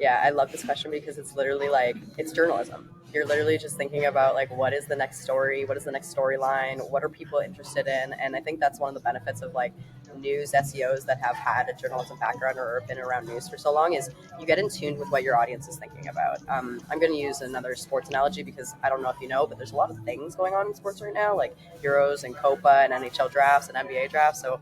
Yeah, I love this question because it's literally like it's journalism. You're literally just thinking about like what is the next story, what is the next storyline, what are people interested in, and I think that's one of the benefits of like news SEOs that have had a journalism background or been around news for so long is you get in tune with what your audience is thinking about. I'm going to use another sports analogy because I don't know if you know, but there's a lot of things going on in sports right now, like Euros and Copa and NHL drafts and NBA drafts. So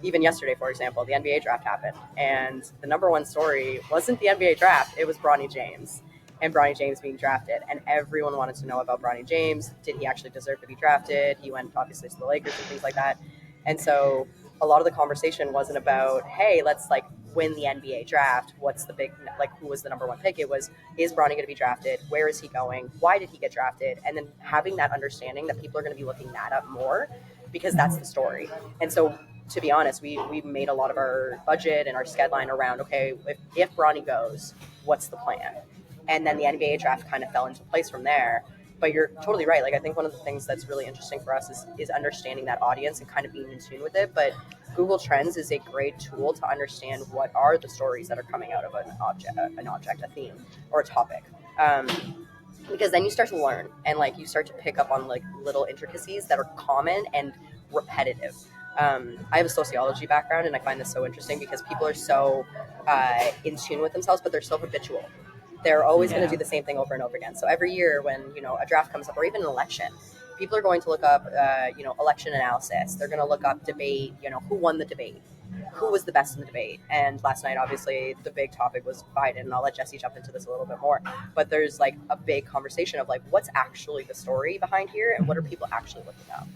even yesterday, for example, the NBA draft happened, and the number one story wasn't the NBA draft; it was Bronny James and Bronny James being drafted, and everyone wanted to know about Bronny James. Did he actually deserve to be drafted? He went obviously to the Lakers and things like that, and so a lot of the conversation wasn't about, hey, let's like win the NBA draft. What's the big like? Who was the number one pick? It was, is Bronny going to be drafted? Where is he going? Why did he get drafted? And then having that understanding that people are going to be looking that up more because that's the story. And so to be honest, we made a lot of our budget and our schedule around, okay, if Bronny goes, what's the plan? And then the NBA draft kind of fell into place from there. But you're totally right. Like, I think one of the things that's really interesting for us is understanding that audience and kind of being in tune with it. But Google Trends is a great tool to understand what are the stories that are coming out of an object, a theme, or a topic. Because then you start to learn and like you start to pick up on like little intricacies that are common and repetitive. I have a sociology background and I find this so interesting because people are so in tune with themselves, but they're so habitual. They're always going to do the same thing over and over again. So every year when, a draft comes up or even an election, people are going to look up, election analysis. They're going to look up debate, who won the debate, who was the best in the debate. And last night, obviously, the big topic was Biden, and I'll let Jesse jump into this a little bit more. But there's like a big conversation of like, what's actually the story behind here and what are people actually looking up?